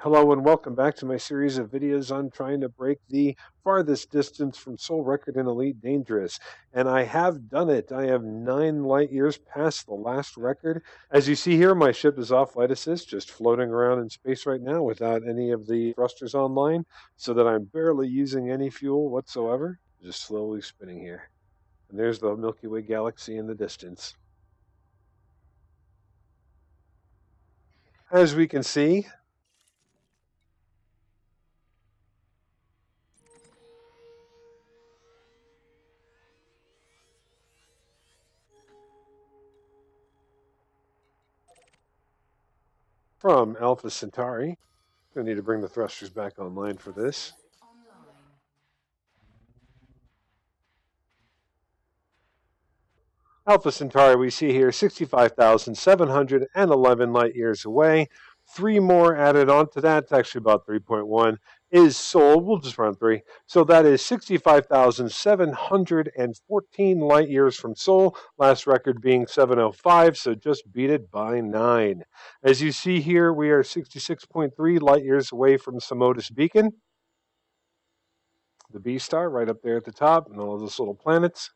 Hello and welcome back to my series of videos on trying to break the farthest distance from Soul Record in Elite Dangerous. And I have done it. I have 9 light years past the last record. As you see here, my ship is off flight assist, just floating around in space right now without any of the thrusters online, so that I'm barely using any fuel whatsoever. Just slowly spinning here. And there's the Milky Way galaxy in the distance. As we can see, from Alpha Centauri, I need to bring the thrusters back online for this. Alpha Centauri, we see here 65,711 light years away. 3 more added on to that, it's actually about 3.1, is Sol. We'll just run 3. So that is 65,714 light years from Sol. Last record being 705, so just beat it by 9. As you see here, we are 66.3 light years away from Samotus Beacon, the B star right up there at the top, and all those little planets.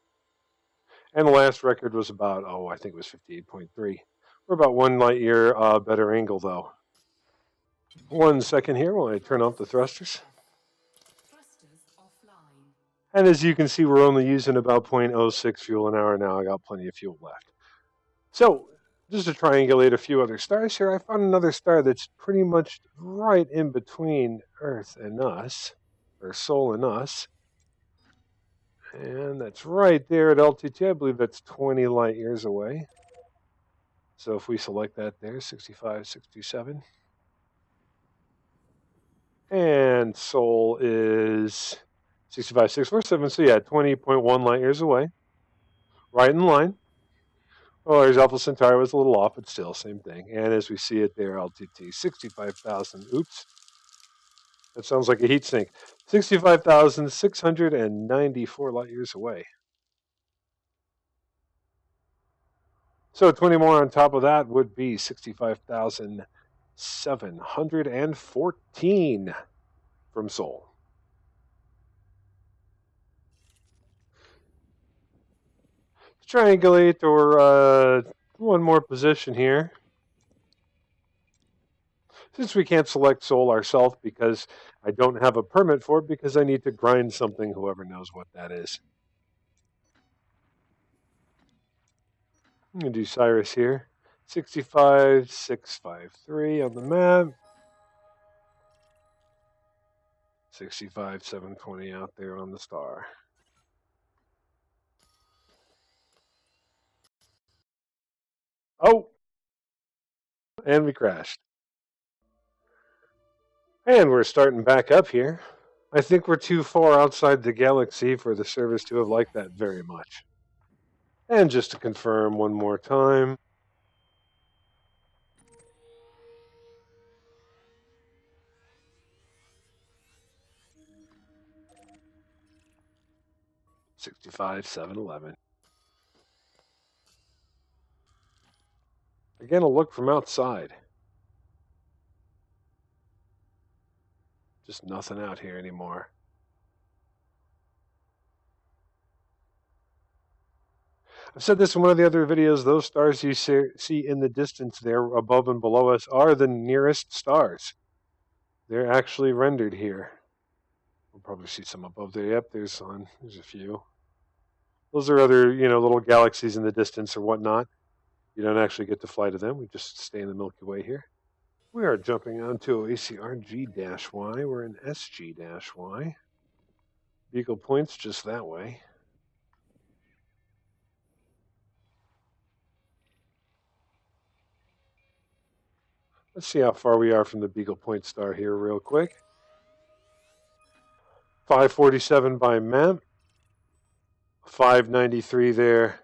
And the last record was about, I think it was 58.3. We're about 1 light year better angle, though. 1 second here while I turn off the thrusters. And as you can see, we're only using about 0.06 fuel an hour now. I got plenty of fuel left. So, just to triangulate a few other stars here, I found another star that's pretty much right in between Earth and us, or Sol and us. And that's right there at LT2. I believe that's 20 light years away. So if we select that there, 65, 67. And Sol is 65, 647. So yeah, 20.1 light years away. Right in line. Oh, there's Alpha Centauri was a little off, but still, same thing. And as we see it there, LTT, 65,000. Oops. That sounds like a heat sink. 65,694 light years away. So 20 more on top of that would be 65,714 from Sol. Triangulate or one more position here. Since we can't select Sol ourselves because I don't have a permit for it because I need to grind something, whoever knows what that is. I'm going to do Cyrus here. 65,653 on the map. 65,720 out there on the star. Oh! And we crashed. And we're starting back up here. I think we're too far outside the galaxy for the service to have liked that very much. And just to confirm one more time. $65,711. Again, a look from outside. Just nothing out here anymore. I've said this in one of the other videos. Those stars you see in the distance there above and below us are the nearest stars. They're actually rendered here. We'll probably see some above there. Yep, there's a few. Those are other, little galaxies in the distance or whatnot. You don't actually get to fly to them. We just stay in the Milky Way here. We are jumping onto ACRG-Y. We're in SG-Y. Beagle Point's just that way. Let's see how far we are from the Beagle Point star here real quick. 547 by map. 593 there.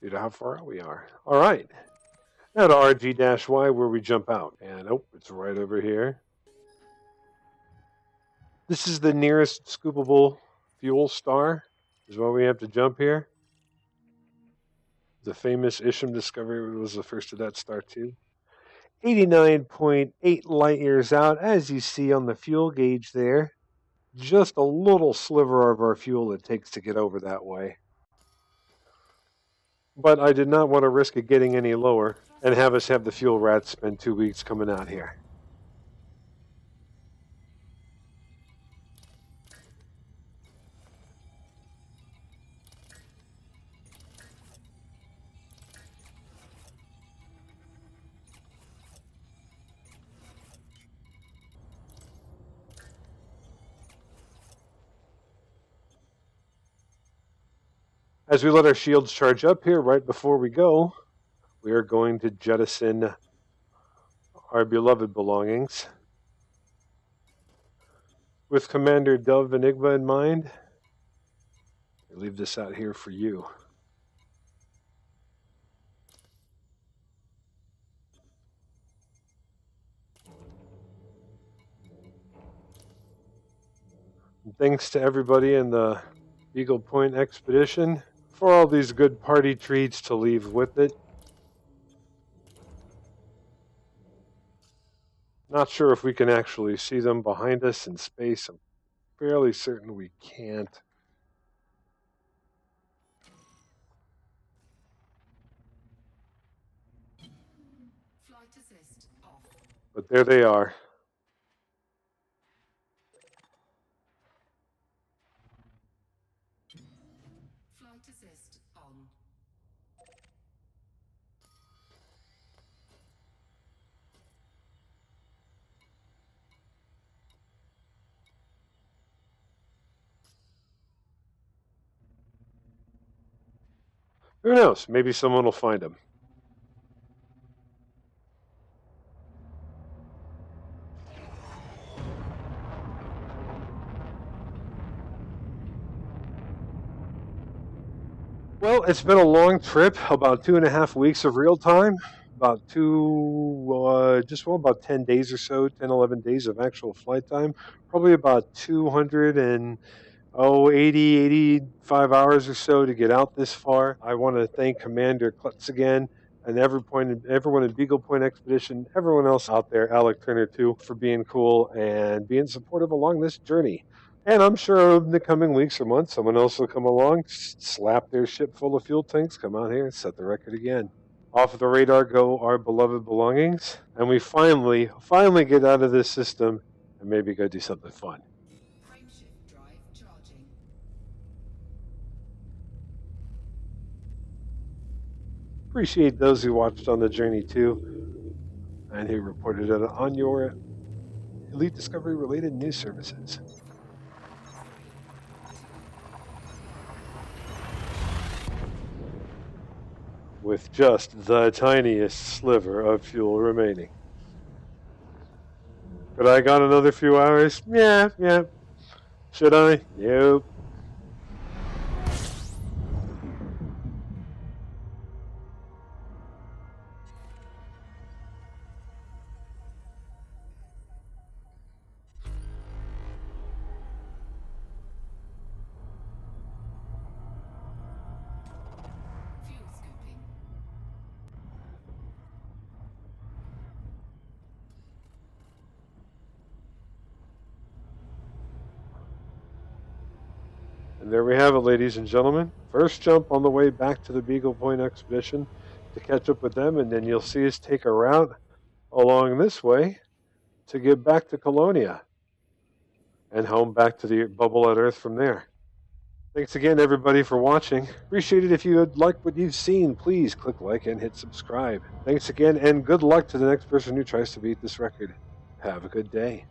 Due to how far out we are. All right. Now to RG-Y where we jump out. And it's right over here. This is the nearest scoopable fuel star. Is why we have to jump here. The famous Isham discovery was the first of that star too. 89.8 light years out, as you see on the fuel gauge there. Just a little sliver of our fuel it takes to get over that way. But I did not want to risk it getting any lower and have us have the fuel rats spend 2 weeks coming out here. As we let our shields charge up here right before we go, we are going to jettison our beloved belongings. With Commander Dove Enigma in mind, I leave this out here for you. And thanks to everybody in the Beagle Point expedition for all these good party treats to leave with it. Not sure if we can actually see them behind us in space. I'm fairly certain we can't. Flight assist off. But there they are. Flight assist on. Who knows? Maybe someone will find them. Well, it's been a long trip, about 2.5 weeks of real time, about about 10 days or so, 10, 11 days of actual flight time, probably about 80, 85 hours or so to get out this far. I want to thank Commander Klutz again and everyone in Beagle Point Expedition, everyone else out there, Alec Turner too, for being cool and being supportive along this journey. And I'm sure in the coming weeks or months, someone else will come along, slap their ship full of fuel tanks, come out here and set the record again. Off of the radar go our beloved belongings, and we finally get out of this system and maybe go do something fun. Frameshift drive charging. Appreciate those who watched on the journey too, and who reported it on your Elite Discovery related news services. With just the tiniest sliver of fuel remaining. Could I got another few hours? Yeah. Should I? Nope. Fuel scoping. And there we have it, ladies and gentlemen. First jump on the way back to the Beagle Point expedition to catch up with them, and then you'll see us take a route along this way to get back to Colonia and home back to the bubble at Earth from there. Thanks again, everybody, for watching. Appreciate it. If you like what you've seen, please click like and hit subscribe. Thanks again, and good luck to the next person who tries to beat this record. Have a good day.